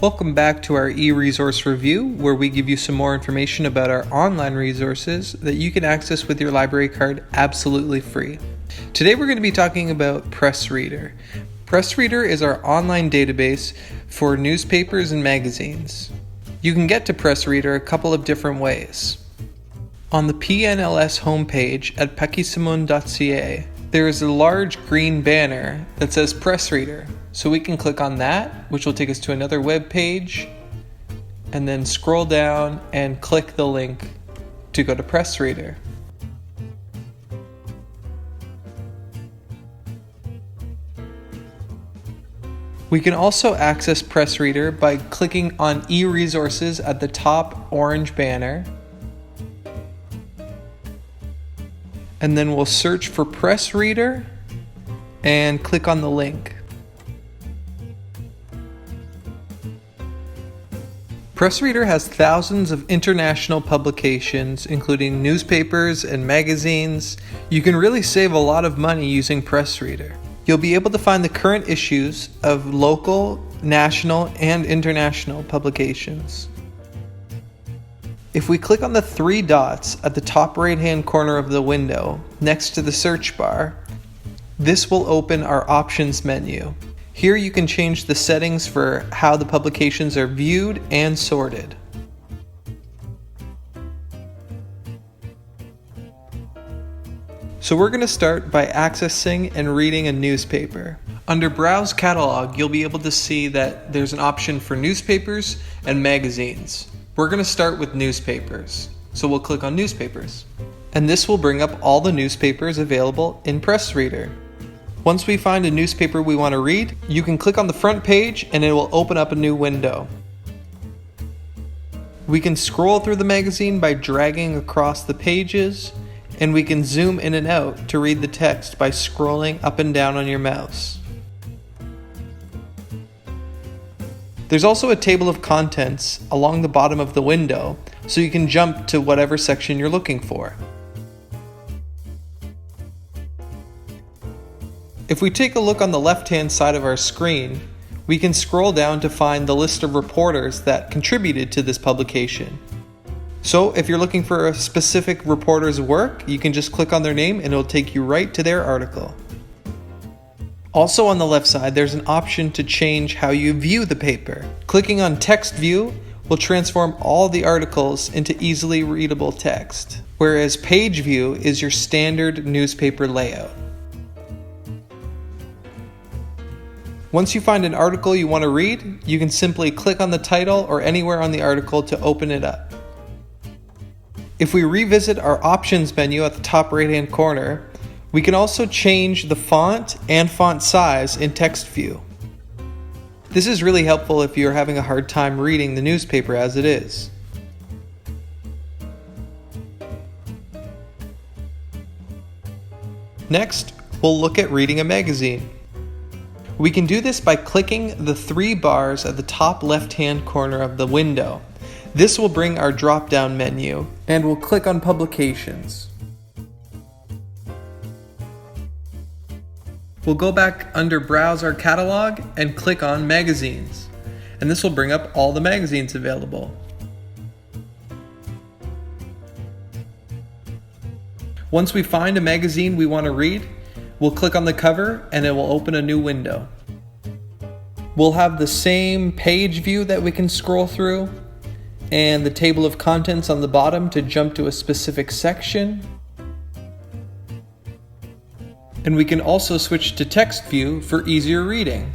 Welcome back to our e-resource review, where we give you some more information about our online resources that you can access with your library card absolutely free. Today we're going to be talking about PressReader. PressReader is our online database for newspapers and magazines. You can get to PressReader a couple of different ways. On the PNLS homepage at Pahkisimon.ca, there is a large green banner that says PressReader. So we can click on that, which will take us to another web page, and then scroll down and click the link to go to PressReader. We can also access PressReader by clicking on e-resources at the top orange banner, and then we'll search for PressReader and click on the link. PressReader has thousands of international publications, including newspapers and magazines. You can really save a lot of money using PressReader. You'll be able to find the current issues of local, national, and international publications. If we click on the three dots at the top right-hand corner of the window, next to the search bar, this will open our options menu. Here you can change the settings for how the publications are viewed and sorted. So we're going to start by accessing and reading a newspaper. Under Browse Catalog, you'll be able to see that there's an option for newspapers and magazines. We're going to start with newspapers. So we'll click on newspapers. And this will bring up all the newspapers available in PressReader. Once we find a newspaper we want to read, you can click on the front page and it will open up a new window. We can scroll through the magazine by dragging across the pages, and we can zoom in and out to read the text by scrolling up and down on your mouse. There's also a table of contents along the bottom of the window, so you can jump to whatever section you're looking for. If we take a look on the left-hand side of our screen, we can scroll down to find the list of reporters that contributed to this publication. So if you're looking for a specific reporter's work, you can just click on their name and it'll take you right to their article. Also on the left side, there's an option to change how you view the paper. Clicking on Text View will transform all the articles into easily readable text, whereas Page View is your standard newspaper layout. Once you find an article you want to read, you can simply click on the title or anywhere on the article to open it up. If we revisit our options menu at the top right-hand corner, we can also change the font and font size in text view. This is really helpful if you're having a hard time reading the newspaper as it is. Next, we'll look at reading a magazine. We can do this by clicking the three bars at the top left-hand corner of the window. This will bring our drop-down menu, and we'll click on Publications. We'll go back under Browse our catalog and click on Magazines, and this will bring up all the magazines available. Once we find a magazine we want to read, we'll click on the cover and it will open a new window. We'll have the same page view that we can scroll through, and the table of contents on the bottom to jump to a specific section. And we can also switch to text view for easier reading.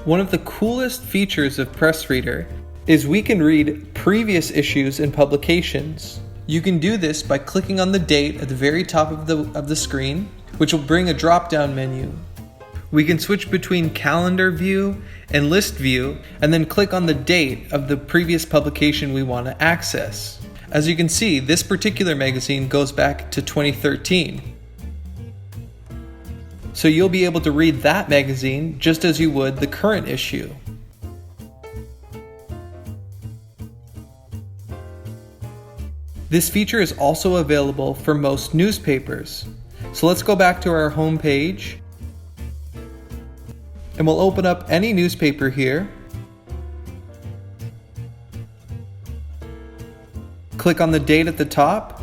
One of the coolest features of PressReader is we can read previous issues and publications. You can do this by clicking on the date at the very top of the screen, which will bring a drop-down menu. We can switch between calendar view and list view, and then click on the date of the previous publication we want to access. As you can see, this particular magazine goes back to 2013. So you'll be able to read that magazine just as you would the current issue. This feature is also available for most newspapers. So let's go back to our home page, and we'll open up any newspaper here. Click on the date at the top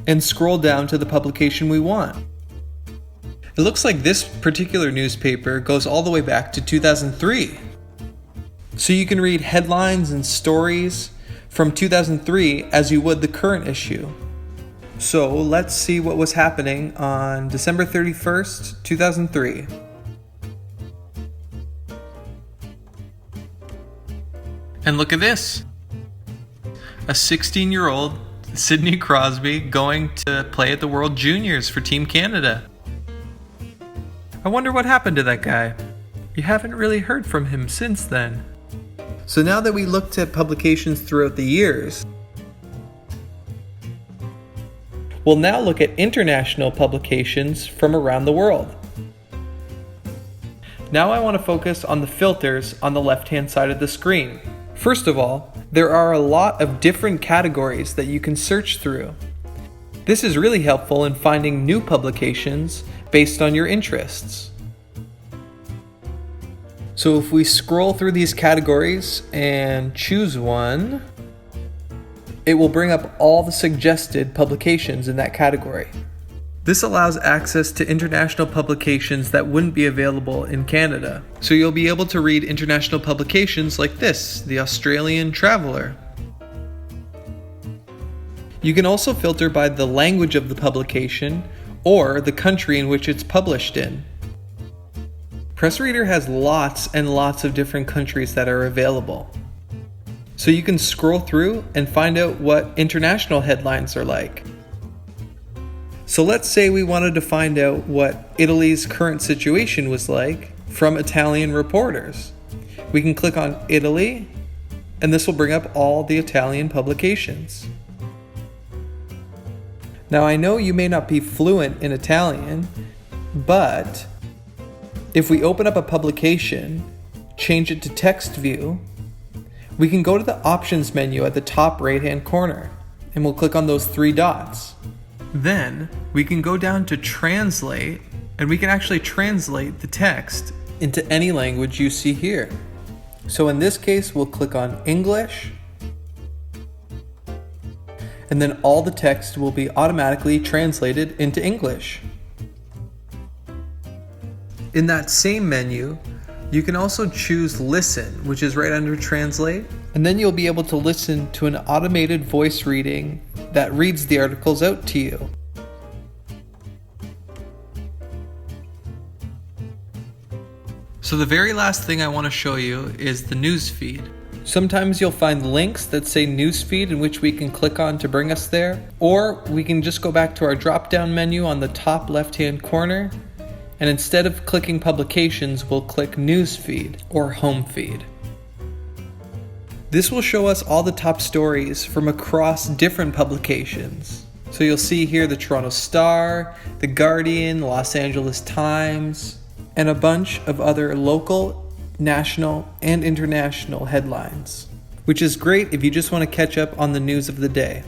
and scroll down to the publication we want. It looks like this particular newspaper goes all the way back to 2003. So you can read headlines and stories from 2003 as you would the current issue. So let's see what was happening on December 31st, 2003. And look at this. A 16-year-old Sidney Crosby going to play at the World Juniors for Team Canada. I wonder what happened to that guy. You haven't really heard from him since then. So now that we looked at publications throughout the years, we'll now look at international publications from around the world. Now I want to focus on the filters on the left-hand side of the screen. First of all, there are a lot of different categories that you can search through. This is really helpful in finding new publications based on your interests. So if we scroll through these categories and choose one, it will bring up all the suggested publications in that category. This allows access to international publications that wouldn't be available in Canada. So you'll be able to read international publications like this, The Australian Traveller. You can also filter by the language of the publication or the country in which it's published in. PressReader has lots and lots of different countries that are available. So you can scroll through and find out what international headlines are like. So let's say we wanted to find out what Italy's current situation was like from Italian reporters. We can click on Italy, and this will bring up all the Italian publications. Now I know you may not be fluent in Italian, but if we open up a publication, change it to text view, we can go to the options menu at the top right-hand corner, and we'll click on those three dots. Then we can go down to translate, and we can actually translate the text into any language you see here. So in this case, we'll click on English, and then all the text will be automatically translated into English. In that same menu, you can also choose Listen, which is right under Translate, and then you'll be able to listen to an automated voice reading that reads the articles out to you. So the very last thing I want to show you is the news feed. Sometimes you'll find links that say newsfeed in which we can click on to bring us there, or we can just go back to our drop-down menu on the top left-hand corner, and instead of clicking publications, we'll click newsfeed or home feed. This will show us all the top stories from across different publications. So you'll see here the Toronto Star, the Guardian, Los Angeles Times, and a bunch of other local, national, and international headlines, which is great if you just want to catch up on the news of the day.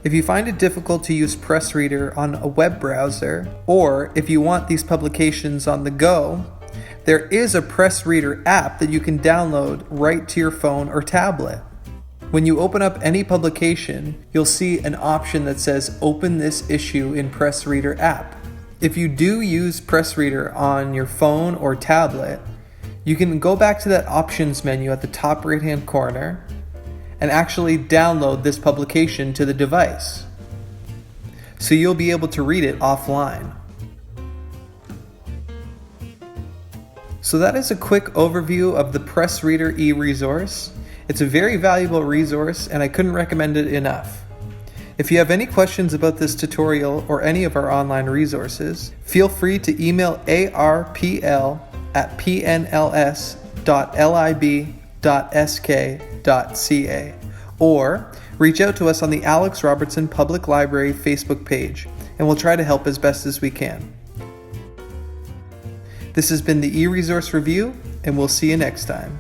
If you find it difficult to use PressReader on a web browser, or if you want these publications on the go, there is a PressReader app that you can download right to your phone or tablet. When you open up any publication, you'll see an option that says Open this issue in PressReader app. If you do use PressReader on your phone or tablet, you can go back to that options menu at the top right-hand corner and actually download this publication to the device. So you'll be able to read it offline. So that is a quick overview of the PressReader e-resource. It's a very valuable resource and I couldn't recommend it enough. If you have any questions about this tutorial or any of our online resources, feel free to email arpl@pnls.lib.sk.ca or reach out to us on the Alex Robertson Public Library Facebook page, and we'll try to help as best as we can. This has been the e-resource review, and we'll see you next time.